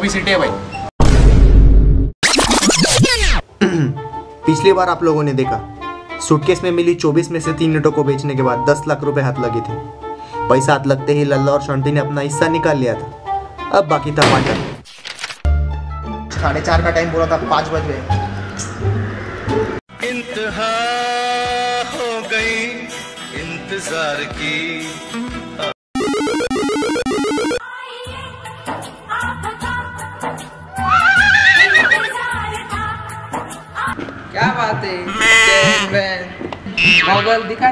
Capacity है भाई। पिछली बार आप लोगों ने देखा सूटकेस में मिली 24 में से 3 नोटों को बेचने के बाद 10 लाख रुपए हाथ लगे थे। पैसा हाथ लगते ही लल्ला और शंटी ने अपना हिस्सा निकाल लिया था। अब बाकी था 5 लाख। 4:30 का टाइम बोला था, 5 बज गए। इंतहा हो गई इंतजार की। क्या बात है, मोबाइल दिखा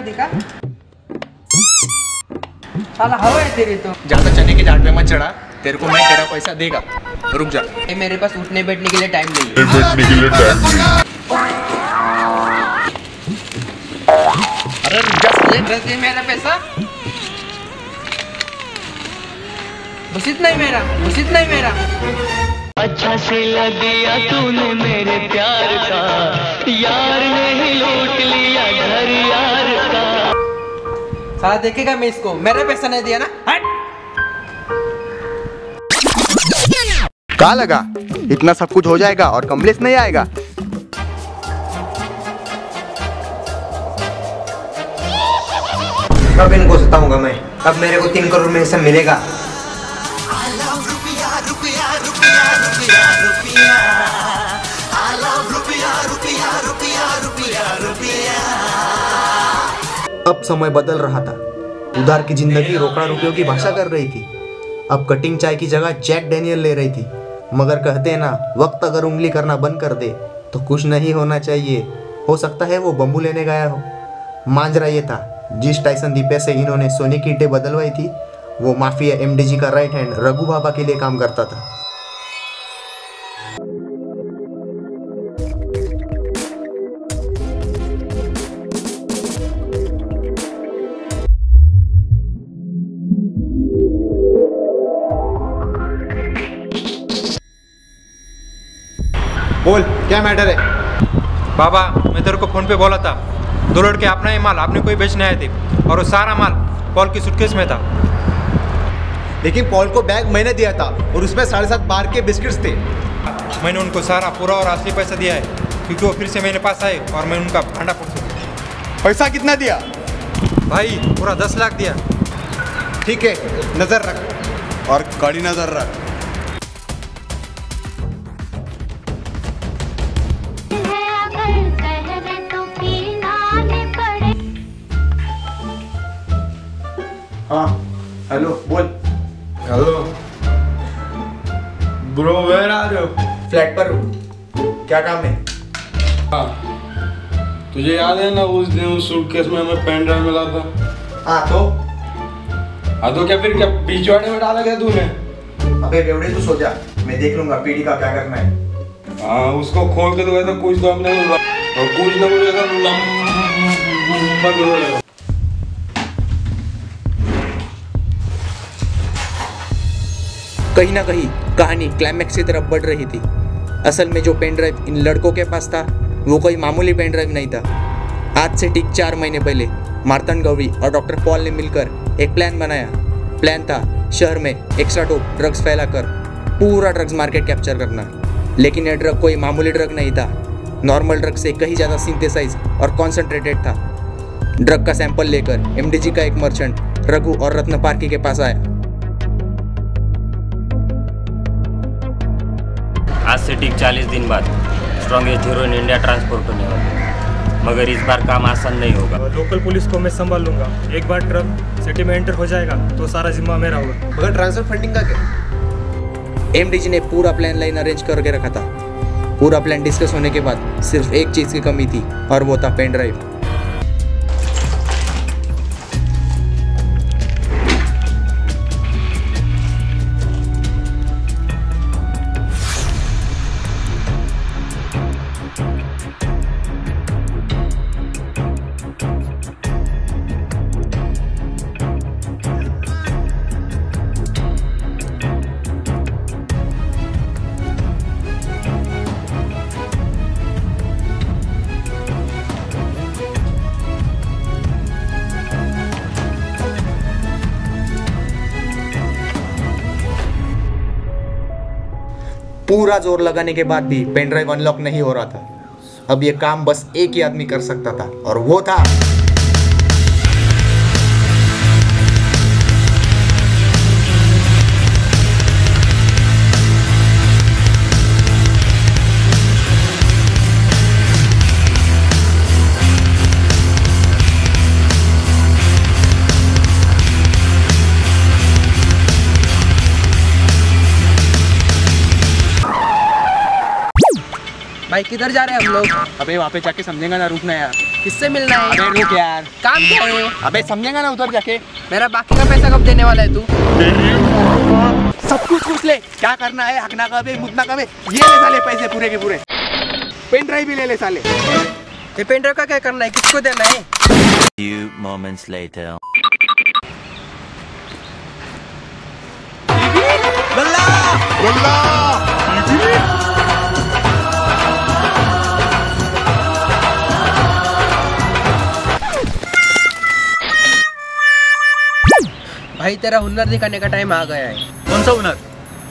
साला हवा है तेरी तो। ज्यादा चने के झाड़ पे मत चढ़ा, तेरे को मैं तेरा पैसा देगा। रुक जा, मेरे पास उठने बैठने के लिए टाइम नहीं है। अरे रुक जा, दे मेरा पैसा। बस इतना ही मेरा। अच्छा सिला दिया तूने मेरे प्यार का, यार ने ही लूट लिया घर यार का। साला देखेगा मैं इसको, मेरा पैसा नहीं दिया ना, हट। कहाँ लगा इतना सब कुछ हो जाएगा और कमलेश नहीं आएगा? कब इनको सताऊंगा मैं? अब मेरे को 3 करोड़ में हिस्सा मिलेगा। अब समय बदल रहा था। उधार की जिंदगी रोकड़ा रुपयों की भाषा कर रही थी। अब कटिंग चाय की जगह जैक डैनियल ले रही थी। मगर कहते हैं ना, वक्त अगर उंगली करना बंद कर दे तो कुछ नहीं होना चाहिए। हो सकता है वो बम्बू लेने गया हो। मांजरा ये था, जिस टाइसन दीपे से इन्होंने सोने की ईंटें बदलवाई थी, वो माफिया एमडीजी का राइट हैंड रघु बाबा के लिए काम करता था। बोल क्या मैटर है? बाबा, मैं तेरे को फोन पे बोला था, 2 लड़के अपना ही माल आपने कोई बेचने आए थे और वो सारा माल पॉल की सूटकेस में था। लेकिन पॉल को बैग मैंने दिया था और उसमें 7.5 बार के बिस्किट्स थे। मैंने उनको सारा पूरा और असली पैसा दिया है, क्योंकि वो फिर से मेरे पास आए और मैं उनका भांडा फोड़ सकूं। पैसा कितना दिया? भाई पूरा 10 लाख दिया। ठीक है, नजर रख और कड़ी नजर रख। हाँ हेलो, बोल। Hello bro, where are you? Flat पर हूँ, क्या काम है? हाँ, तुझे याद है ना उस दिन उस सूटकेस में हमें पेन ड्राइव मिला था? हाँ तो? हाँ तो क्या फिर क्या पिछवाड़े में डाला गया तूने? अबे बेवड़े, तू सो जा, मैं देख लूंगा पीडी का क्या करना है। हाँ, उसको खोल के तो कहता कुछ तो हमने और कुछ ना कुछ ऐसा लंबा करो। कहीं ना कहीं कहानी क्लाइमैक्स की तरफ बढ़ रही थी। असल में जो पेन ड्राइव इन लड़कों के पास था वो कोई मामूली पेन ड्राइव नहीं था। आज से ठीक 4 महीने पहले मार्तंड गौरी और डॉक्टर पॉल ने मिलकर एक प्लान बनाया। प्लान था शहर में एक्स्ट्रा डोप ड्रग्स फैलाकर पूरा ड्रग्स मार्केट कैप्चर करना। लेकिन यह ड्रग कोई मामूली ड्रग नहीं था, नॉर्मल ड्रग से कहीं ज़्यादा सिंथेसाइज और कॉन्सेंट्रेटेड था। ड्रग का सैंपल लेकर एमडीजी का एक मर्चेंट रघु और रत्न पार्की के पास आया। आज से ठीक 40 दिन बाद स्ट्रॉन्गेस्ट हीरोइन इंडिया ट्रांसपोर्ट होने वाला है, मगर इस बार काम आसान नहीं होगा। लोकल पुलिस को मैं संभाल लूंगा। एक बार ट्रक सिटी में एंटर हो जाएगा तो सारा जिम्मा मेरा होगा। मगर ट्रांसफर फंडिंग का क्या? एमडीजी ने पूरा प्लान लाइन अरेंज करके रखा था। पूरा प्लान डिस्कस होने के बाद सिर्फ एक चीज़ की कमी थी और वो था पेन ड्राइव। पूरा जोर लगाने के बाद भी पेन ड्राइव अनलॉक नहीं हो रहा था। अब ये काम बस एक ही आदमी कर सकता था और वो था भाई किधर जा रहे हैं हम लोग? अबे वहाँ पे जाके समझेगा ना, रुकना यार। किससे मिलना है? अबे रुक यार। काम क्या है? अबे समझेगा ना उधर जाके। मेरा बाकी का पैसा कब देने वाला है तू? सब कुछ पूछ ले, क्या करना है, हकना कब है, मुतना कब है, ये ले साले पैसे पूरे के पूरे। पेन ड्राइव भी ले ले साले। ये पेन ड्राइव का क्या करना है, किसको देना है? Few moments later. भाई तेरा हुनर दिखाने का टाइम आ गया है। कौन सा हुनर?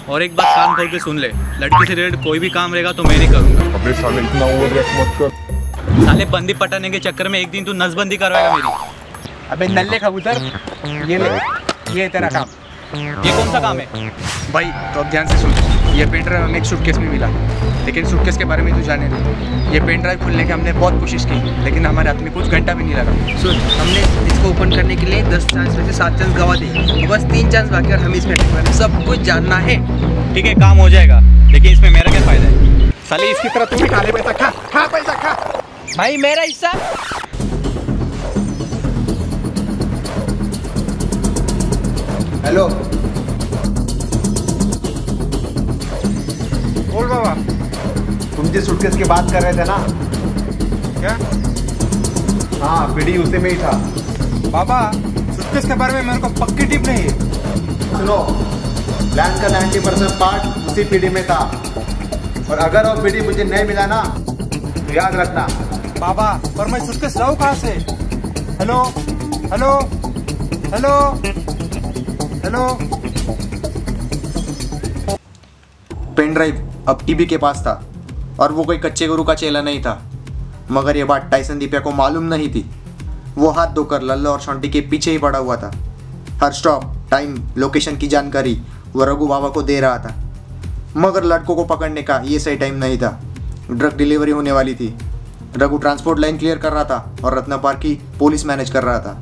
और एक बात कान खोल के सुन ले, लड़की से रिलेटेड कोई भी काम रहेगा तो मैं नहीं करूँगा। अबे साले इतना ओवररिएक्ट मत कर। साले बंदी पटाने के चक्कर में एक दिन तू नसबंदी करवाएगा मेरी। अबे नल्ले कबूतर, ये ले, ये तेरा काम। ये कौन सा काम है? भाई तो अब ध्यान से सुन, ये पेन ड्राइव हमें एक सूटकेस में मिला, लेकिन सूटकेस के बारे में तू जाने दे। ये पेन ड्राइव खोलने की हमने बहुत कोशिश की, लेकिन हमारे हाथ में कुछ घंटा भी नहीं लगा। सुन, हमने इसको ओपन करने के लिए 10 चांस में से 7 चांस गवा दिए, तो बस 3 चांस बाकी और हमें इसमें सब कुछ जानना है। ठीक है, काम हो जाएगा, लेकिन इसमें मेरा क्या फायदा है? साले इसकी तरह तू भी खा ले पैसा, खा पैसा खा। भाई मेरा हिस्सा। हेलो बोल बाबा। तुम जिस सूटकेस की बात कर रहे थे ना? क्या? हाँ, पीडी उसी में ही था। बाबा, सूटकेस के बारे में मेरे को पक्की टिप नहीं है। सुनो, प्लान का 90% पार्ट उसी पीडी में था, और अगर वो पीडी मुझे नहीं मिला ना तो याद रखना। बाबा, पर मैं सूटकेस लाऊं कहाँ से? Hello hello hello hello. Pen drive अब टीबी के पास था, और वो कोई कच्चे गुरु का चेला नहीं था। मगर ये बात टाइसन दीपिया को मालूम नहीं थी। वो हाथ धोकर लल्ला और शॉन्टी के पीछे ही पड़ा हुआ था। हर स्टॉप, टाइम, लोकेशन की जानकारी वो रघु बाबा को दे रहा था। मगर लड़कों को पकड़ने का ये सही टाइम नहीं था। ड्रग डिलीवरी होने वाली थी। रघु ट्रांसपोर्ट लाइन क्लियर कर रहा था और रत्ना पार्क की पुलिस मैनेज कर रहा था।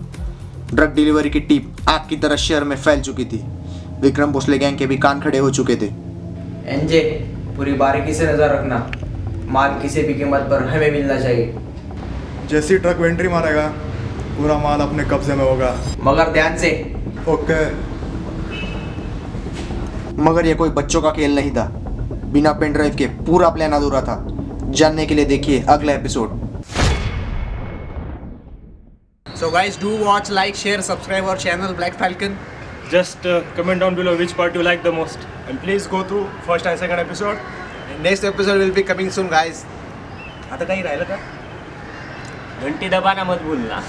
ड्रग डिलीवरी की टीम आग की तरह शहर में फैल चुकी थी। विक्रम भोसले गैंग के भी कान खड़े हो चुके थे। एनजे, पूरी बारीकी से नजर रखना, माल किसी भी कीमत पर हमें मिलना चाहिए। जैसी ट्रक एंट्री मारेगा पूरा माल अपने कब्जे में होगा। मगर ध्यान से। ओके। मगर ये कोई बच्चों का खेल नहीं था। बिना पेन ड्राइव के पूरा प्लान अधूरा था। जानने के लिए देखिए अगला episode. So guys, do watch, like, share, subscribe our channel Black Falcon. Just comment down below which part you like the most, and please go through first and second episode. Next episode will be coming soon, guys. आता काही राहिलं का? घंटी दबाना मत भूलना।